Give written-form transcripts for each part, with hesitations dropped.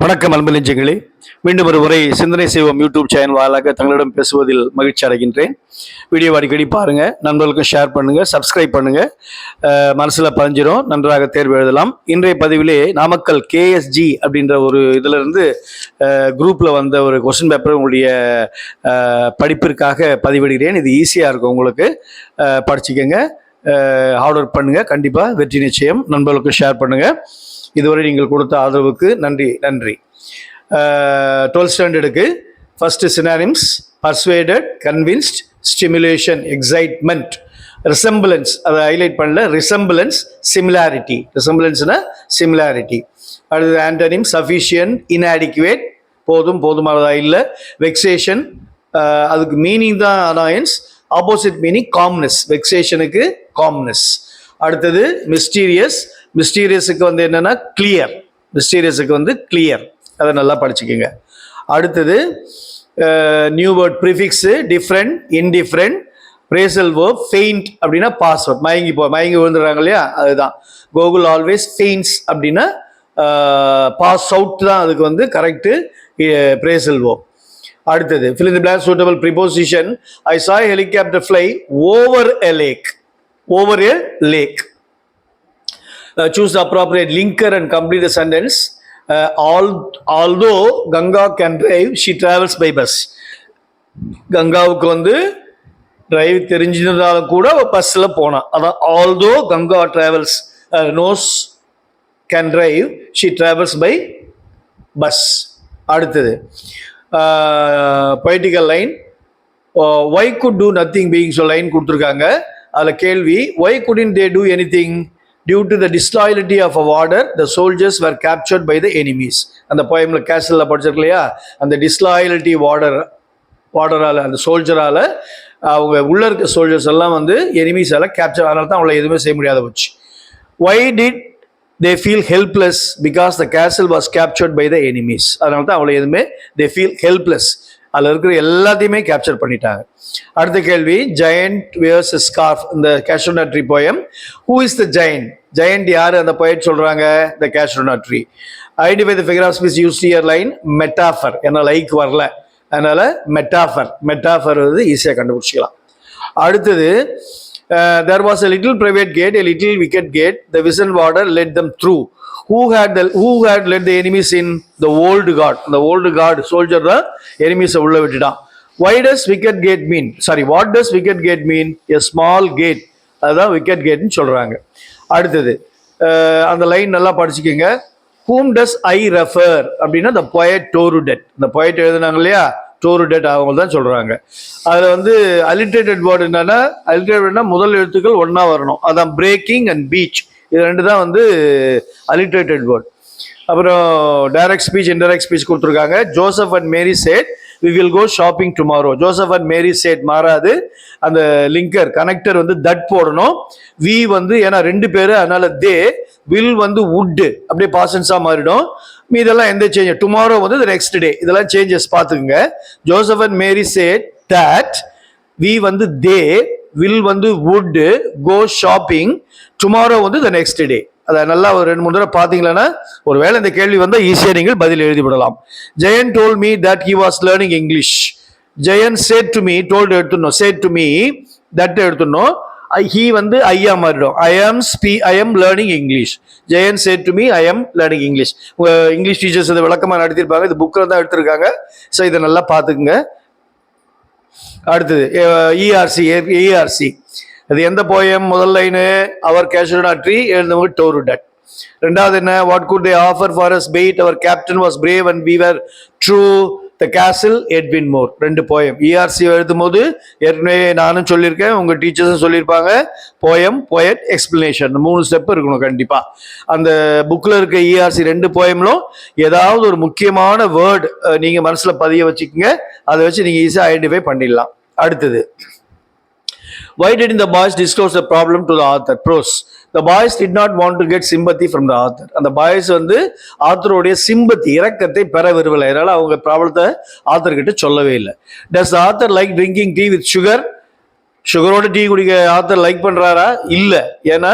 வணக்கம் அன்பு நெஞ்சங்களே, மீண்டும் ஒரு முறை சிந்தனை செய்வோம் யூடியூப் சேனல் வாயிலாக தங்களிடம் பேசுவதில் மகிழ்ச்சி அடைகின்றேன். வீடியோ அடிக்கடி பாருங்க, நண்பர்களுக்கும் ஷேர் பண்ணுங்க, சப்ஸ்கிரைப் பண்ணுங்க. மனசுல பதிஞ்சிரும், நன்றாக தேர்வு எழுதலாம். இன்றைய பதிவிலே நாமக்கல் கேஎஸ்ஜி அப்படின்ற ஒரு இதுல இருந்து குரூப்ல வந்த ஒரு கொஸ்டின் பேப்பர் உங்களுடைய படிப்பிற்காக பதிவிடுகிறேன். இது ஈஸியா இருக்கும், உங்களுக்கு படிச்சுக்கங்க, ஹார்ட் ஒர்க் பண்ணுங்க, கண்டிப்பா வெற்றி நிச்சயம். நண்பர்களுக்கும் ஷேர் பண்ணுங்க. இதுவரை நீங்கள் கொடுத்த ஆதரவுக்கு நன்றி. 12th ஸ்டாண்டர்டுக்கு first synonyms: persuaded, convinced, stimulation, excitement, resemblance. அதை ஹைலைட் பண்ணல, ரிசம்பிளன்ஸ், சிமிலாரிட்டி. ரிசம்பிளன்ஸ்னா சிமிலாரிட்டி. அடுத்தது ஆண்டனிம்: சஃபிஷியன்ட், இன்ஆடிக்குவேட், போதும், போதுமானதா இல்லை. வெக்ஸேஷன், அதுக்கு மீனிங் தான் அனாயன்ஸ், ஆப்போசிட் மீனிங் காம்னஸ். வெக்ஸேஷனுக்கு காம்னஸ். அடுத்தது மிஸ்டீரியஸ். மிஸ்டீரியஸுக்கு வந்து என்னன்னா கிளியர். மிஸ்டீரியஸுக்கு வந்து கிளியர். அதை நல்லா படிச்சுக்கோங்க. அடுத்தது new word prefix: different, indifferent. பிரேசல் verb: faint அப்படின்னா பாஸ்வேர்ட். மயங்கி விழுந்துடுறாங்க இல்லையா, அதுதான். கூகுள் ஆல்வேஸ் ஃபெயின்ஸ் அப்படின்னா பாஸ் அவுட் தான் அதுக்கு வந்து கரெக்டு பிரேசல் வேர்ப். அடுத்தது fill in the blank suitable preposition: I saw a helicopter fly over a lake. Over a lake. Choose the appropriate linker and complete the sentence. Although Ganga can drive, she travels by bus. கங்காவுக்கு வந்து drive தெரிஞ்சிருந்தாலும் கூட பஸ்ல போனா. அதான் although Ganga travels knows can drive, she travels by bus. அடுத்தது poetical line: why could do nothing being. so line கொடுத்துருக்காங்க. அதில் கேள்வி: why couldn't they do anything? Due to the disloyalty of a warder, the soldiers were captured by the enemies. அந்த போயம்ல கேசல்ல படிச்சிருக்கு இல்லையா, அந்த டிஸ்லாயலிட்டி வார்டரால, அந்த சோல்ஜரால, அவங்க உள்ள இருக்க சோல்ஜர்ஸ் எல்லாம் வந்து எனிமீஸால கேப்சர், அதனால தான் அவங்கள எதுவுமே செய்ய முடியாத போச்சு. Why did they feel helpless? Because the castle was captured by the enemies. அதனால தான் அவங்கள எதுவுமே they feel helpless. அதில் இருக்கிற எல்லாத்தையுமே கேப்சர் பண்ணிட்டாங்க. அடுத்த கேள்வி: ஜெயண்ட் வியர்ஸ் ஸ்கார்ஃப். இந்த cashew tree poem. Who is the giant? Giant யாரு அந்த போயட் சொல்றாங்க? The cashew tree. Identify the figure of speech used here line: metaphor. ஏன்னா லைக் வரல, அதனால மெட்டாஃபர். மெட்டாஃபர் வந்து ஈஸியாக கண்டுபிடிச்சிக்கலாம். அடுத்தது there was a little private gate, a little wicket gate, the wizard warder led them through. Who had led the enemies in? the old guard. The old guard soldier தான் enemies உள்ள விட்டுட்டான். Why does wicket gate mean? What does wicket gate mean? A small gate. அதுதான் wicket gate ன்னு சொல்றாங்க. அடுத்தது அந்த line நல்லா படிச்சுக்கோங்க. whom does I refer அப்படின்னா the poet Torudet. இந்த poet எழுதுனாங்க இல்லையா, Torudet, அவங்க தான் சொல்றாங்க. அதுல வந்து அலிட்ரேட்டட் வேர்டு என்னன்னா, அலிட்ரேட்டட்னா முதல் எழுத்துக்கள் ஒன்னா வரணும். அதான் பிரேக்கிங் அண்ட் பீச். இது ரெண்டு தான் வந்து அலிட்ரேட்டட் வேர்ட். அப்புறம் டைரக்ட் ஸ்பீச், இன்டைரக்ட் ஸ்பீச் கொடுத்துருக்காங்க. Joseph and Mary said we will go shopping tomorrow. Joseph and Mary said மாறாது. அந்த லிங்கர் கனெக்டர் வந்து தட் போடணும். வி வந்து ஏன்னா ரெண்டு பேரு, அதனால தே. வில் வந்து வுட், அப்படியே பாசன்ஸா மாறிடும். மீதெல்லாம் எந்த சேஞ்ச்? டுமாரோ வந்து நெக்ஸ்ட் டே. இதெல்லாம் சேஞ்சஸ் பார்த்துக்குங்க. Joseph and Mary said that, we வந்து தே, வில் வந்து வுட், கோ ஷாப்பிங், டுமாரோ வந்து த நெக்ஸ்ட் டே. அதை நல்லா ஒரு 2-3 தடவை பார்த்தீங்களன்னா, ஒருவேளை இந்த கேள்வி வந்தால் ஈஸியாக நீங்கள் பதில் எழுதிவிடலாம். Jayan told me that he was learning English. Jayan said to me, told எடுத்துடணும், சேட் டு மீ, தட் எடுத்துடணும். ஹி வந்து ஐயா மாறிடும். I am learning English. Jayan said to me, I am learning English. English teachers இதை விளக்கமாக நடத்திருப்பாங்க, இது புக்கில் தான் எடுத்திருக்காங்க. ஸோ இதை நல்லா பார்த்துக்குங்க. அடுத்தது இஆர்சி. அது எந்த போயம்? முதல் லைனு அவர் கேஷ்யூ ட்ரீ, எழுந்தவங்க டோருடட். ரெண்டாவது என்ன? What good they offer for us paid, our captain was brave and we were true, the castle, Edwin more. 2 poem. ERC எழுதும் போது ஏற்கனவே நானும் சொல்லியிருக்கேன், உங்க டீச்சர்ஸும் சொல்லியிருப்பாங்க, போயம், போயட், எக்ஸ்பிளனேஷன், 3 ஸ்டெப் இருக்கணும் கண்டிப்பா. அந்த புக்ல இருக்க இஆர்சி 2 போயம்லும் ஏதாவது ஒரு முக்கியமான வேர்டு நீங்க மனசுல பதிய வச்சுக்கோங்க. அதை வச்சு நீங்க ஈஸியா ஐடென்டிஃபை பண்ணிடலாம். அடுத்தது, why didn't the boys disclose the problem to the author? Prose. The boys did not want to get sympathy from the author. அந்த பாய்ஸ் வந்து ஆத்தருடைய சிம்பத்தி, இரக்கத்தை பெற விரும்பலை. அதனால அவங்க ப்ராப்ளத்தை ஆத்தர் கிட்ட சொல்லவே இல்லை. Does the author like drinking tea with sugar? சுகரோட டீ குடிக்க ஆத்தர் லைக் பண்றாரா? இல்ல. ஏன்னா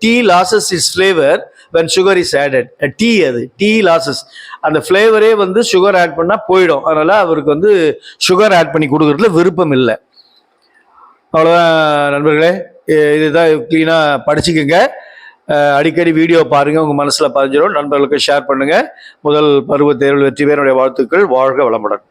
tea loses is flavour when sugar is added. Tea அது டீ லாசஸ், அந்த ஃப்ளேவரே வந்து சுகர் ஆட் பண்ணால் போயிடும். அதனால் அவருக்கு வந்து சுகர் ஆட் பண்ணி கொடுக்குறதுல விருப்பம் இல்லை. அவ்வளோதான் நண்பர்களே, இதுதான் க்ளீனாக படிச்சுக்கோங்க. அடிக்கடி வீடியோ பாருங்கள், உங்கள் மனசில் பதிஞ்சிடும். நண்பர்களுக்கு ஷேர் பண்ணுங்கள். முதல் பருவ தேர்வில் வெற்றி பெற வாழ்த்துக்கள். வாழ்க வளமுடன்.